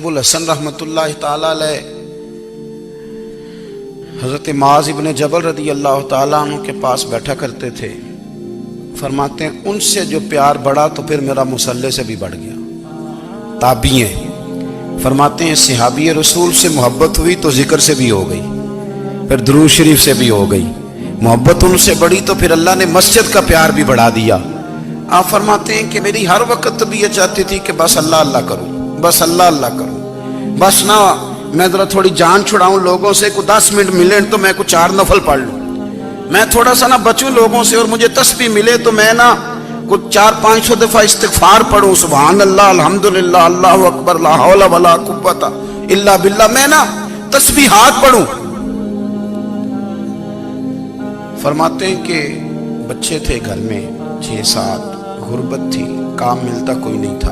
ابو الحسن رحمۃ اللہ تعالی علیہ حضرت معاذ ابن جبل رضی اللہ تعالیٰ عنہ کے پاس بیٹھا کرتے تھے۔ فرماتے ہیں ان سے جو پیار بڑھا تو پھر میرا مصلی سے بھی بڑھ گیا۔ تابعی ہیں، فرماتے ہیں صحابی رسول سے محبت ہوئی تو ذکر سے بھی ہو گئی، پھر درود شریف سے بھی ہو گئی۔ محبت ان سے بڑھی تو پھر اللہ نے مسجد کا پیار بھی بڑھا دیا۔ آپ فرماتے ہیں کہ میری ہر وقت طبیعت چاہتی تھی کہ بس اللہ اللہ کروں، بس اللہ اللہ کروں، بس نہ میں ذرا تھوڑی جان چھڑاؤں لوگوں سے، کوئی 10 منٹ ملے تو میں کچھ 4 نفل پڑھ لوں، میں تھوڑا سا نہ بچوں لوگوں سے، اور مجھے تسبیح ملے تو میں نہ کچھ 400-500 دفعہ استغفار پڑھوں، سبحان اللہ، الحمدللہ، اللہ اکبر، لا حول ولا قوت الا باللہ، میں نہ تسبیحات پڑھوں۔ فرماتے ہیں کہ بچے تھے گھر میں 6-7، غربت تھی، کام ملتا کوئی نہیں تھا،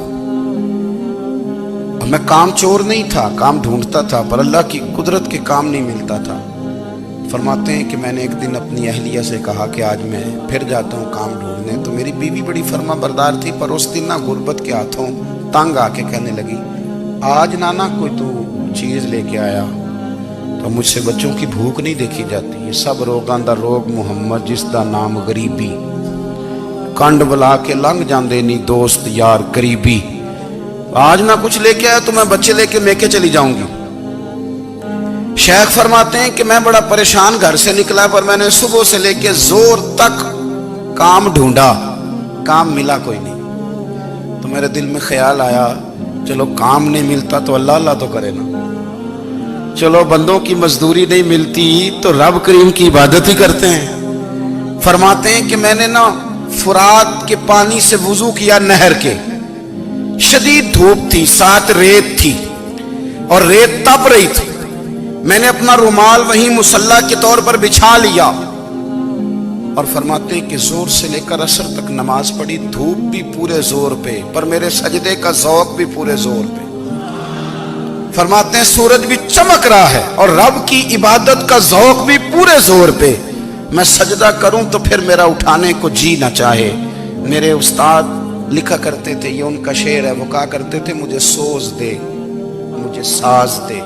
اور میں کام چور نہیں تھا، کام ڈھونڈتا تھا، پر اللہ کی قدرت کے کام نہیں ملتا تھا۔ فرماتے ہیں کہ میں نے ایک دن اپنی اہلیہ سے کہا کہ آج میں پھر جاتا ہوں کام ڈھونڈنے، تو میری بیوی بڑی فرما بردار تھی، پر اس دن نہ غربت کے ہاتھوں تنگ آ کے کہنے لگی آج نانا کوئی تو چیز لے کے آیا، تو مجھ سے بچوں کی بھوک نہیں دیکھی جاتی، یہ سب روگاں دا روگ محمد جس دا نام غریبی، کنڈ بلا کے لنگ جاندے نہیں دوست یار قریبی، آج نہ کچھ لے کے آیا تو میں بچے لے کے میکے چلی جاؤں گی۔ شیخ فرماتے ہیں کہ میں بڑا پریشان گھر سے نکلا، پر میں نے صبح سے لے کے زور تک کام ڈھونڈا، کام ملا کوئی نہیں، تو میرے دل میں خیال آیا چلو کام نہیں ملتا تو اللہ اللہ تو کرے نا، چلو بندوں کی مزدوری نہیں ملتی تو رب کریم کی عبادت ہی کرتے ہیں۔ فرماتے ہیں کہ میں نے نا فرات کے پانی سے وضو کیا، نہر کے، شدید دھوپ تھی، ساتھ ریت تھی اور ریت تپ رہی تھی، میں نے اپنا رومال وہیں مصلی کے طور پر بچھا لیا، اور فرماتے ہیں کہ زور سے لے کر عصر تک نماز پڑھی، دھوپ بھی پورے زور پہ، پر میرے سجدے کا ذوق بھی پورے زور پہ۔ فرماتے ہیں سورج بھی چمک رہا ہے اور رب کی عبادت کا ذوق بھی پورے زور پہ، میں سجدہ کروں تو پھر میرا اٹھانے کو جی نہ چاہے۔ میرے استاد لکھا کرتے تھے، یہ ان کا شعر ہے، وہ کہا کرتے تھے مجھے سوز دے، مجھے ساز دے،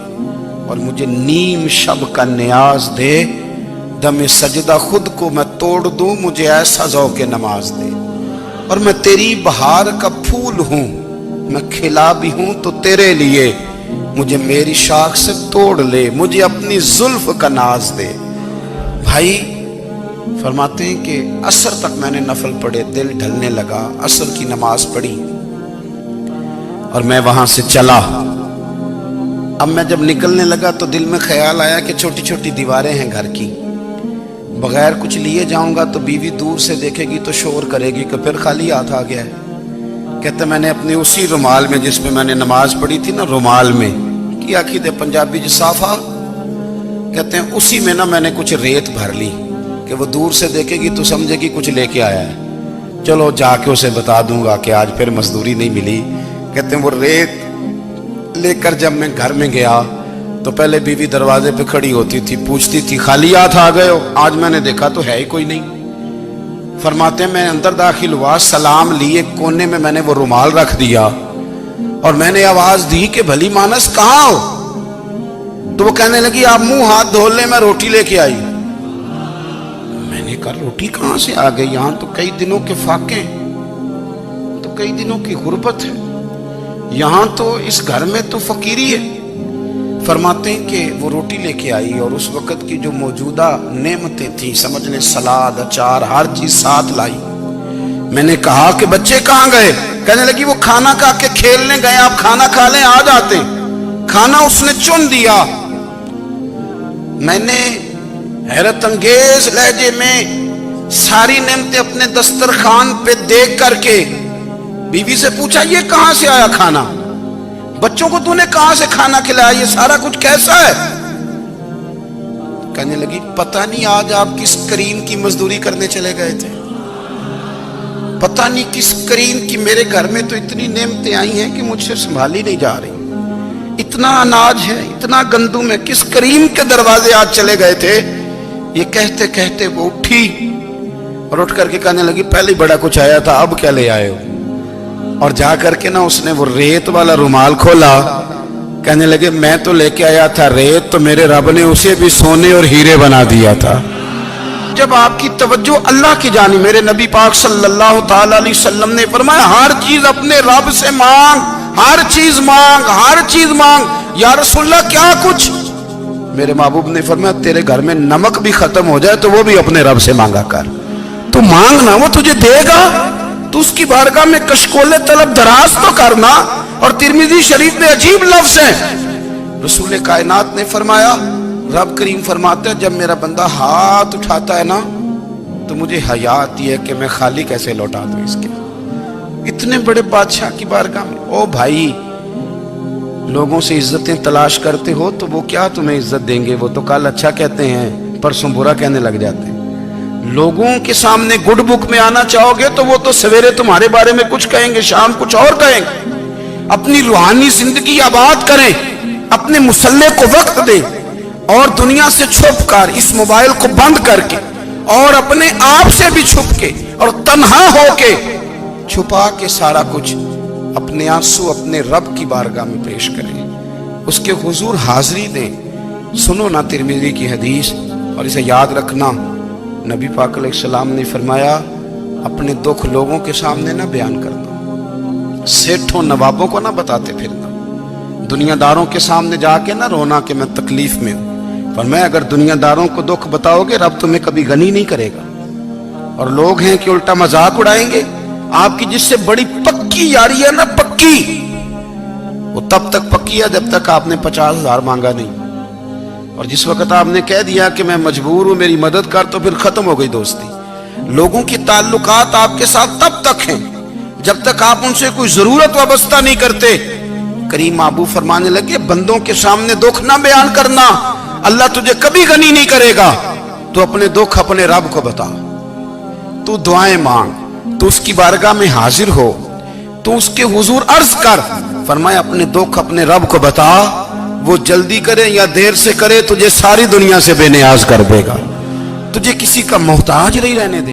اور مجھے نیم شب کا نیاز دے، دم سجدہ خود کو میں توڑ دوں، مجھے ایسا ذوق نماز دے، اور میں تیری بہار کا پھول ہوں، میں کھلا بھی ہوں تو تیرے لیے، مجھے میری شاخ سے توڑ لے، مجھے اپنی زلف کا ناز دے۔ بھائی فرماتے ہیں کہ عصر تک میں نے نفل پڑھے، دل ڈھلنے لگا، عصر کی نماز پڑھی اور میں وہاں سے چلا۔ اب میں جب نکلنے لگا تو دل میں خیال آیا کہ چھوٹی چھوٹی دیواریں ہیں گھر کی، بغیر کچھ لیے جاؤں گا تو بیوی دور سے دیکھے گی تو شور کرے گی کہ پھر خالی ہاتھ آ گیا ہے۔ کہتے میں نے اپنی اسی رومال میں جس میں میں نے نماز پڑھی تھی نا، رومال میں کی آخی دے پنجابی جسافہ، کہتے ہیں اسی میں نا میں نے کچھ ریت بھر لی کہ وہ دور سے دیکھے گی تو سمجھے گی کچھ لے کے آیا ہے، چلو جا کے اسے بتا دوں گا کہ آج پھر مزدوری نہیں ملی۔ کہتے ہیں وہ ریت لے کر جب میں گھر میں گیا تو پہلے بیوی دروازے پہ کھڑی ہوتی تھی، پوچھتی تھی خالی ہاتھ آ گئے ہو؟ آج میں نے دیکھا تو ہے ہی کوئی نہیں۔ فرماتے ہیں میں اندر داخل ہوا، سلام لیے، کونے میں میں نے وہ رومال رکھ دیا اور میں نے آواز دی کہ بھلی مانس کہاں ہو؟ تو وہ کہنے لگی آپ منہ ہاتھ دھو لیں، میں روٹی لے کے آئی۔ میں نے کہا روٹی کہاں سے آ گئی؟ یہاں تو کئی دنوں کے فاقے، تو کئی دنوں کی غربت ہے، یہاں تو اس گھر میں تو فقیری ہے۔ فرماتے ہیں کہ وہ روٹی لے کے آئی اور اس وقت کی جو موجودہ نعمتیں تھیں، سمجھ لیں سلاد، اچار، ہر چیز ساتھ لائی۔ میں نے کہا کہ بچے کہاں گئے؟ کہنے لگی وہ کھانا کھا کے کھیلنے گئے، آپ کھانا کھا لیں آ جاتے۔ کھانا اس نے چن دیا۔ میں نے حیرت انگیز لہجے میں ساری نعمتیں اپنے دسترخوان پہ دیکھ کر کے بیوی سے پوچھا یہ کہاں سے آیا کھانا؟ بچوں کو تو نے کہاں سے کھانا کھلایا؟ یہ سارا کچھ کیسا ہے؟ کہنے لگی پتہ نہیں آج آپ کس کریم کی مزدوری کرنے چلے گئے تھے، پتہ نہیں کس کریم کی، میرے گھر میں تو اتنی نعمتیں آئی ہیں کہ مجھ سے سنبھالی نہیں جا رہی، اتنا اناج ہے، اتنا گندم ہے، کس کریم کے دروازے آج چلے گئے تھے؟ یہ کہتے کہتے وہ اٹھی اور اٹھ کر کے کہنے لگی پہلے بڑا کچھ آیا تھا، اب کیا لے آئے ہو؟ اور جا کر کے نا اس نے وہ ریت والا رومال کھولا کہنے لگے میں تو لے کے آیا تھا ریت، تو میرے رب نے اسے بھی سونے اور ہیرے بنا دیا تھا۔ جب آپ کی توجہ اللہ کی جانب، میرے نبی پاک صلی اللہ تعالی علیہ وسلم نے فرمایا ہر چیز اپنے رب سے مانگ، ہر چیز مانگ، ہر چیز مانگ۔ یا رسول اللہ کیا کچھ؟ میرے محبوب نے فرمایا تیرے گھر میں نمک بھی ختم ہو جائے تو وہ بھی اپنے رب سے مانگا کر، تو مانگنا وہ تجھے دے گا، تو اس کی بارگاہ میں کشکول طلب دراز تو کرنا۔ اور ترمذی شریف میں عجیب لفظ ہے، رسول کائنات نے فرمایا، رب کریم فرماتا ہے جب میرا بندہ ہاتھ اٹھاتا ہے نا تو مجھے حیا آتی ہے کہ میں خالی کیسے لوٹا دوں اس کے۔ اتنے بڑے بادشاہ کی بارگاہ میں، او بھائی لوگوں سے عزتیں تلاش کرتے ہو تو وہ کیا تمہیں عزت دیں گے؟ وہ تو کل اچھا کہتے ہیں پرسوں برا کہنے لگ جاتے ہیں۔ لوگوں کے سامنے گڈ بک میں آنا چاہو گے تو وہ تو سویرے تمہارے بارے میں کچھ کہیں گے، شام کچھ اور کہیں گے۔ اپنی روحانی زندگی آباد کریں، اپنے مسلح کو وقت دیں، اور دنیا سے چھپ کر اس موبائل کو بند کر کے اور اپنے آپ سے بھی چھپ کے اور تنہا ہو کے چھپا کے سارا کچھ اپنے آنسو اپنے رب کی بارگاہ میں پیش کریں، اس کے حضور حاضری دیں۔ سنو نا ترمذی کی حدیث، اور اسے یاد رکھنا، نبی پاک علیہ السلام نے فرمایا اپنے دکھ لوگوں کے سامنے نہ بیان کرنا، سیٹھوں نوابوں کو نہ بتاتے پھرنا، دنیا داروں کے سامنے جا کے نہ رونا کہ میں تکلیف میں ہوں۔ فرمایا اگر دنیا داروں کو دکھ بتاؤ گے رب تمہیں کبھی غنی نہیں کرے گا، اور لوگ ہیں کہ الٹا مذاق اڑائیں گے۔ آپ کی جس سے بڑی پکی یاری ہے نا، پکی، وہ تب تک پکی ہے جب تک آپ نے 50,000 مانگا نہیں، اور جس وقت آپ نے کہہ دیا کہ میں مجبور ہوں میری مدد کر تو پھر ختم ہو گئی دوستی۔ لوگوں کی تعلقات آپ کے ساتھ تب تک ہیں جب تک آپ ان سے کوئی ضرورت وابستہ نہیں کرتے۔ کریم محبوب فرمانے لگے بندوں کے سامنے دکھ نہ بیان کرنا، اللہ تجھے کبھی غنی نہیں کرے گا۔ تو اپنے دکھ اپنے رب کو بتا، تو دعائیں مانگ، تو اس کی بارگاہ میں حاضر ہو، تو اس کے حضور عرض کر۔ فرمایا اپنے دکھ اپنے رب کو بتا، وہ جلدی کرے یا دیر سے کرے تجھے ساری دنیا سے بے نیاز کر دے گا، تجھے کسی کا محتاج نہیں رہنے دے۔